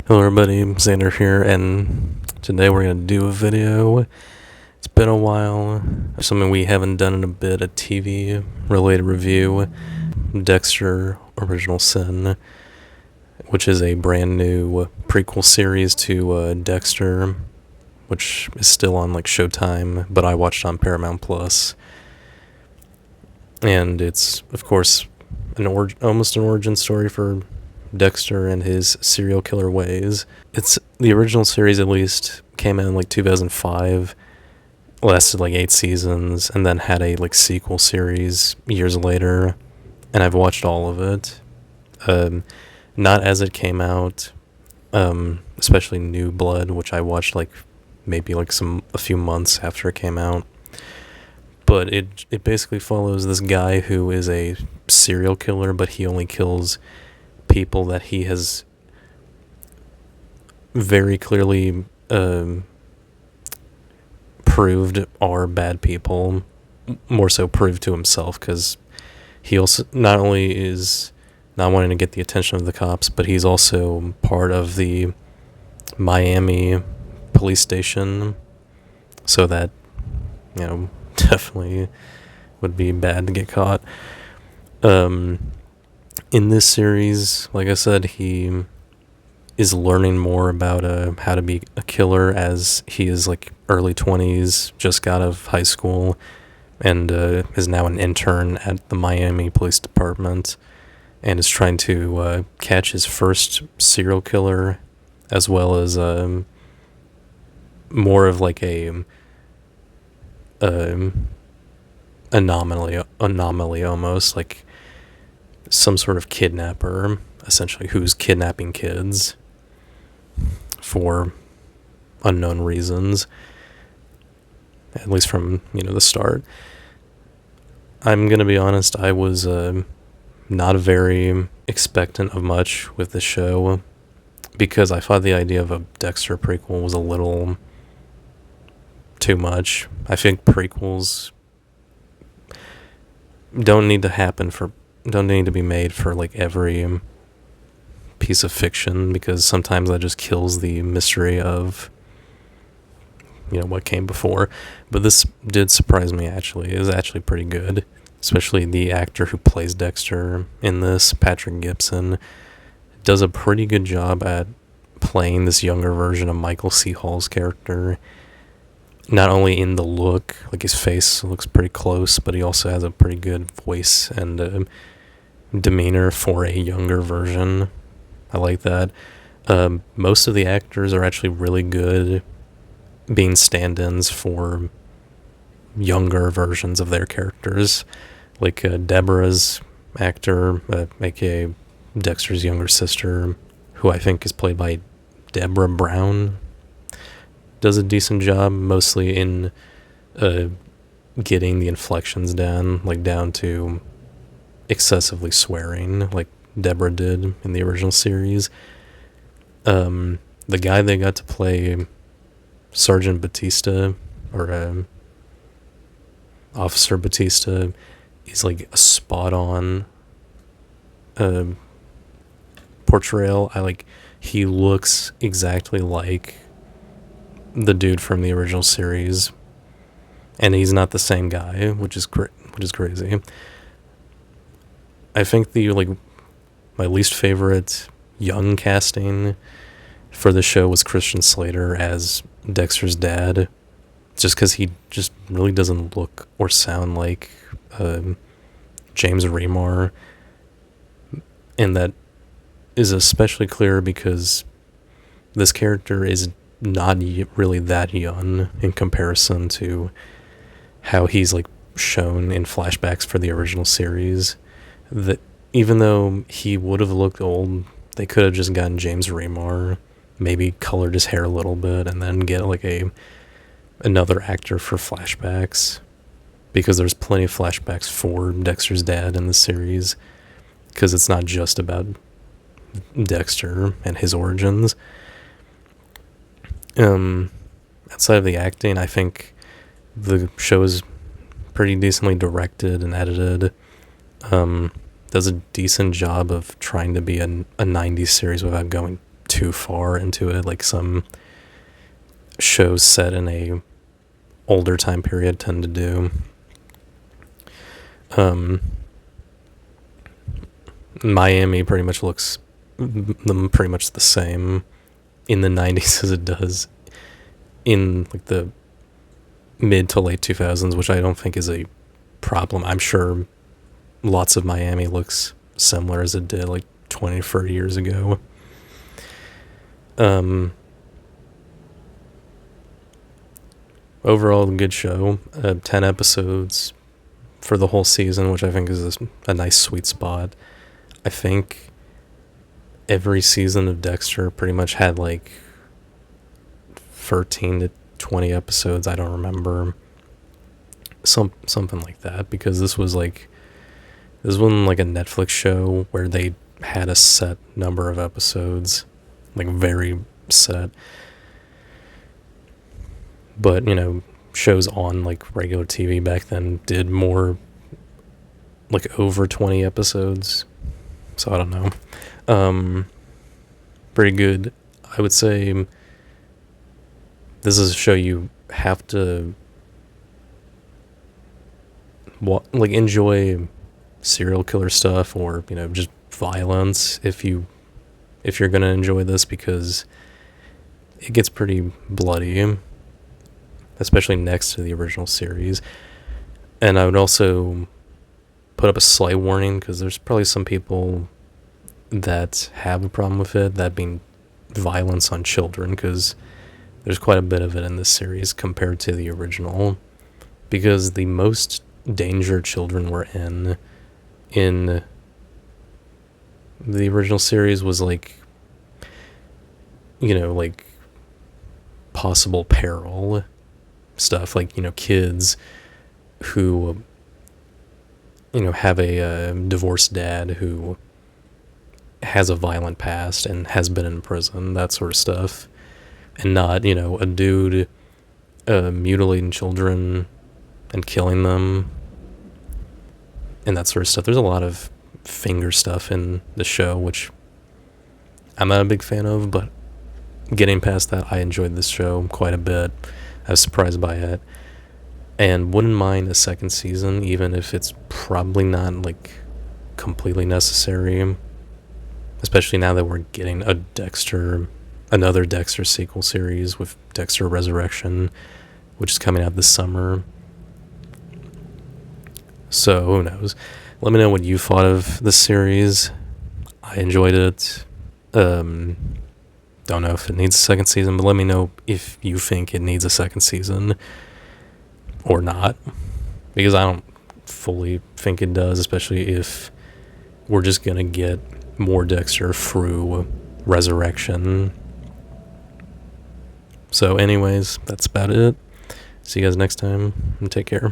Hello everybody, Xander here, and today we're going to do a video. It's been a while, something we haven't done in a bit, a TV related review, Dexter Original Sin, which is a brand new prequel series to Dexter, which is still on like Showtime, but I watched on Paramount Plus. And it's, of course, almost an origin story for Dexter and his serial killer ways. It's the original series, at least, came out in like 2005, lasted like 8 seasons, and then had a like sequel series years later, and I've watched all of it. Not as it came out, especially New Blood, which I watched like maybe like a few months after it came out. But it basically follows this guy who is a serial killer, but he only kills people that he has very clearly proved are bad people, more so proved to himself, because he also not only is not wanting to get the attention of the cops, but he's also part of the Miami police station, so that, definitely would be bad to get caught. In this series, like I said, he is learning more about how to be a killer, as he is like early 20s, just got out of high school, and is now an intern at the Miami Police Department, and is trying to catch his first serial killer, as well as more of like a anomaly almost, like some sort of kidnapper, essentially, who's kidnapping kids for unknown reasons, at least from the start. I'm gonna be honest, I was not very expectant of much with the show, because I thought the idea of a Dexter prequel was a little too much. I think prequels don't need to be made for like every piece of fiction, because sometimes that just kills the mystery of what came before. But this did surprise me, actually. It was actually pretty good, especially the actor who plays Dexter in this, Patrick Gibson, does a pretty good job at playing this younger version of Michael C. Hall's character. Not only in the look, like his face looks pretty close, but he also has a pretty good voice and demeanor for a younger version. I like that. Most of the actors are actually really good being stand-ins for younger versions of their characters. Like Deborah's actor, aka Dexter's younger sister, who I think is played by Deborah Brown, does a decent job, mostly in getting the inflections down, like down to excessively swearing, like Deborah did in the original series. The guy they got to play Sergeant Batista, or Officer Batista, is like a spot-on portrayal. He looks exactly like the dude from the original series, and he's not the same guy, which is crazy. I think my least favorite young casting for the show was Christian Slater as Dexter's dad, just because he just really doesn't look or sound like James Remar, and that is especially clear because this character is not really that young in comparison to how he's like shown in flashbacks for the original series. That even though he would have looked old, they could have just gotten James Remar, maybe colored his hair a little bit, and then get like another actor for flashbacks, because there's plenty of flashbacks for Dexter's dad in the series, because it's not just about Dexter and his origins. Outside of the acting, I think the show is pretty decently directed and edited. Does a decent job of trying to be a 90s series without going too far into it, like some shows set in a older time period tend to do. Miami pretty much looks pretty much the same in the 90s as it does in like the mid to late 2000s, which I don't think is a problem. I'm sure lots of Miami looks similar as it did like 20, 30 years ago. Overall, good show. 10 episodes for the whole season, which I think is a nice sweet spot. I think every season of Dexter pretty much had like 13 to 20 episodes. I don't remember. Something like that, because this wasn't like a Netflix show where they had a set number of episodes, like very set. But, shows on like regular TV back then did more like over 20 episodes. So I don't know. Pretty good. I would say this is a show you have to enjoy serial killer stuff, or just violence if you're gonna enjoy this, because it gets pretty bloody, especially next to the original series. And I would also put up a slight warning, because there's probably some people that have a problem with it, that being violence on children, because there's quite a bit of it in this series compared to the original, because the most danger children were in the original series was like possible peril stuff, like kids who have a divorced dad who has a violent past and has been in prison, that sort of stuff, and not a dude mutilating children and killing them and that sort of stuff. There's a lot of finger stuff in the show, which I'm not a big fan of, but getting past that, I enjoyed this show quite a bit. I was surprised by it, and wouldn't mind a second season, even if it's probably not like completely necessary, especially now that we're getting another Dexter sequel series with Dexter Resurrection, which is coming out this summer. So who knows? Let me know what you thought of this series. I enjoyed it. Don't know if it needs a second season, but let me know if you think it needs a second season or not, because I don't fully think it does, especially if we're just gonna get more Dexter through Resurrection. So anyways, that's about it. See you guys next time, and take care.